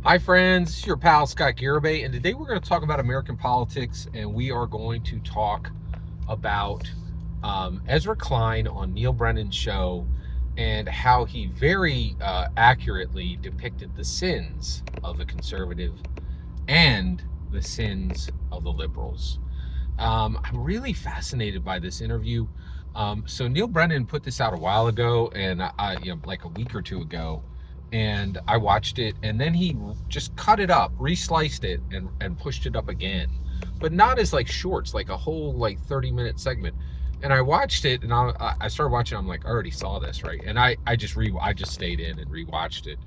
Hi, friends. It's your pal Scott Garibay, and today we're going to talk about American politics, and we are going to talk about Ezra Klein on Neil Brennan's show and how he very accurately depicted the sins of the conservative and the sins of the liberals. I'm really fascinated by this interview. So Neil Brennan put this out a while ago, and like a week or two ago, and I watched it, and then he just cut it up, resliced it, and pushed it up again, but not as like shorts, like a whole like 30-minute segment. And I watched it, and I started watching. I'm like, I already saw this, right? And I just stayed in and rewatched it.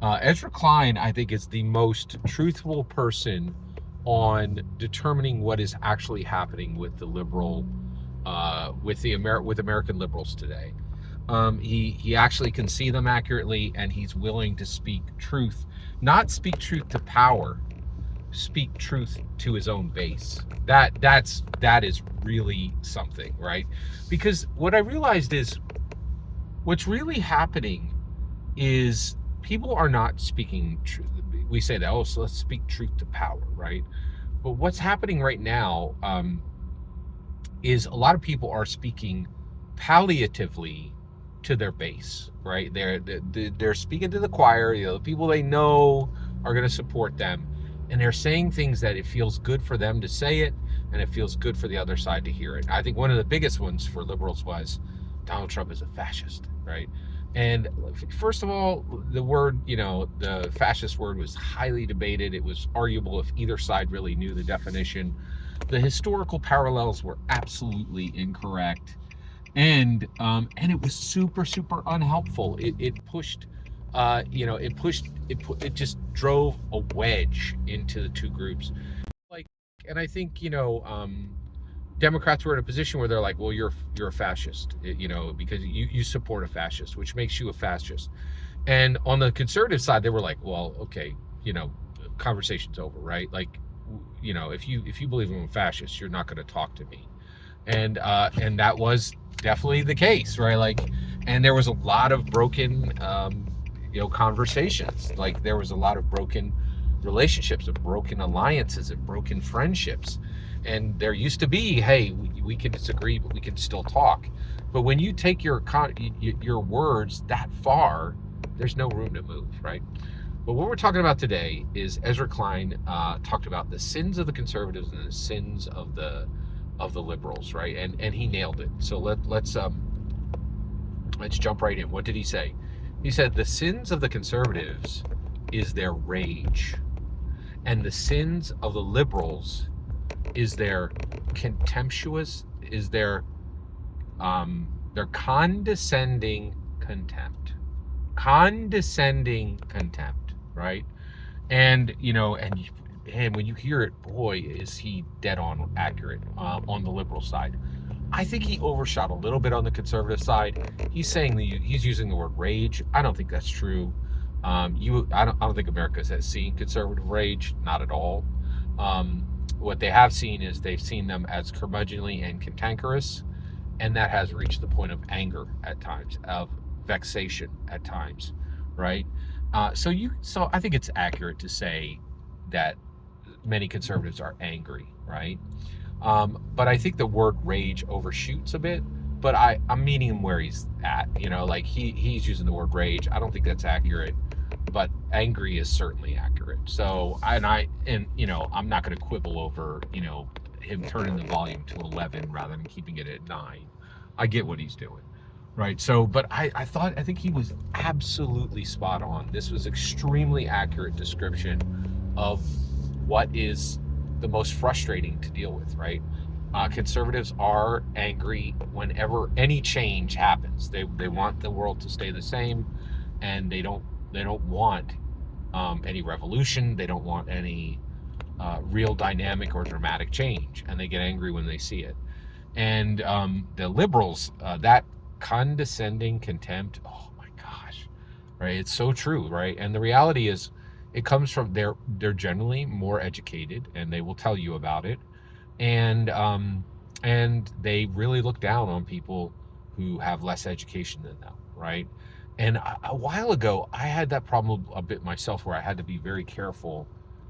Ezra Klein, I think, is the most truthful person on determining what is actually happening with the liberal, with American liberals today. He actually can see them accurately, and he's willing to speak truth, not speak truth to power, speak truth to his own base. That is really something, right? Because what I realized is what's really happening is people are not speaking truth. We say that, oh, so let's speak truth to power, right? But what's happening right now is a lot of people are speaking palliatively to their base, right? They're speaking to the choir, the people they know are going to support them, and they're saying things that it feels good for them to say it, and it feels good for the other side to hear it. I think one of the biggest ones for liberals was Donald Trump is a fascist, right? And first of all, the word, the fascist word was highly debated. It was arguable if either side really knew the definition. The historical parallels were absolutely incorrect, and it was super unhelpful. It pushed, it just drove a wedge into the two groups. Like, and I think Democrats were in a position where they're like, well, you're a fascist, because you support a fascist, which makes you a fascist. And on the conservative side, they were like, well, okay, conversation's over, right? Like, if you believe I'm a fascist, you're not going to talk to me. And that was definitely the case, right? Like, and there was a lot of broken, conversations. Like, there was a lot of broken relationships, and broken alliances, and broken friendships. And there used to be, hey, we can disagree, but we can still talk. But when you take your words that far, there's no room to move, right? But what we're talking about today is Ezra Klein talked about the sins of the conservatives and the sins of the liberals, right? And he nailed it. So let's jump right in. What did he say? He said the sins of the conservatives is their rage, and the sins of the liberals is their their condescending contempt. Condescending contempt, right? And when you hear it, boy, is he dead on accurate on the liberal side. I think he overshot a little bit on the conservative side. He's saying he's using the word rage. I don't think that's true. I don't think America has seen conservative rage, not at all. What they have seen is they've seen them as curmudgeonly and cantankerous, and that has reached the point of anger at times, of vexation at times, right? So I think it's accurate to say that many conservatives are angry, right? But I think the word rage overshoots a bit. But I'm meeting him where he's at. Like he's using the word rage. I don't think that's accurate, but angry is certainly accurate. So I'm not going to quibble over him turning the volume to 11 rather than keeping it at 9. I get what he's doing, right? So, but I think he was absolutely spot on. This was extremely accurate description of what is the most frustrating to deal with, right? Conservatives are angry whenever any change happens. They want the world to stay the same, and they don't want any revolution. They don't want any real dynamic or dramatic change, and they get angry when they see it. And the liberals, that condescending contempt, oh my gosh, right? It's so true, right? And the reality is, it comes from they're generally more educated, and they will tell you about it, and they really look down on people who have less education than them, right? And a while ago, I had that problem a bit myself, where I had to be very careful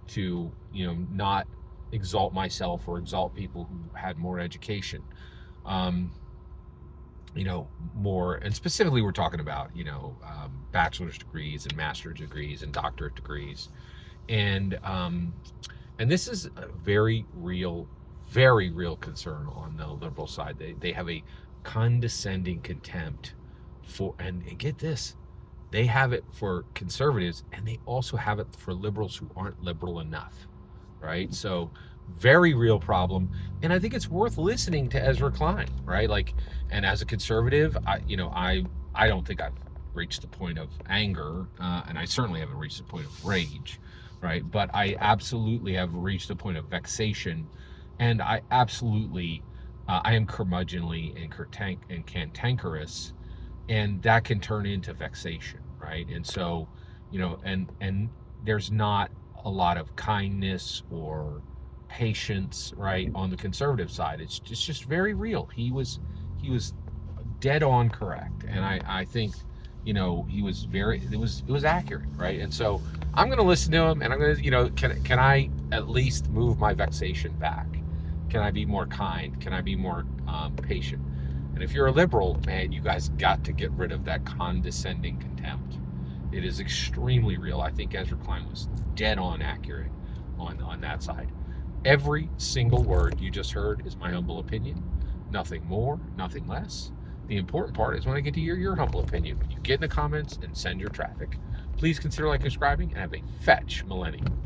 to, not exalt myself or exalt people who had more education. Um, more, and specifically, we're talking about, bachelor's degrees and master's degrees and doctorate degrees. And, and this is a very real concern on the liberal side. They have a condescending contempt for, and get this, they have it for conservatives, and they also have it for liberals who aren't liberal enough, right? So very real problem. And I think it's worth listening to Ezra Klein, right? Like, and as a conservative, I don't think I've reached the point of anger, and I certainly haven't reached the point of rage, right? But I absolutely have reached the point of vexation, and I absolutely, I am curmudgeonly and cantankerous, and that can turn into vexation, right? And so, and there's not a lot of kindness or patience, right, on the conservative side. It's just very real. He was dead on correct, and I think, he was it was accurate, right? And so I'm going to listen to him, and I'm going to, can I at least move my vexation back? Can I be more kind? Can I be more patient? And if you're a liberal, man, you guys got to get rid of that condescending contempt. It is extremely real. I think Ezra Klein was dead on accurate on that side. Every single word you just heard is my humble opinion. Nothing more, nothing less. The important part is when I get to hear your humble opinion. When you get in the comments and send your traffic. Please consider like and subscribing, and have a fetch millennium.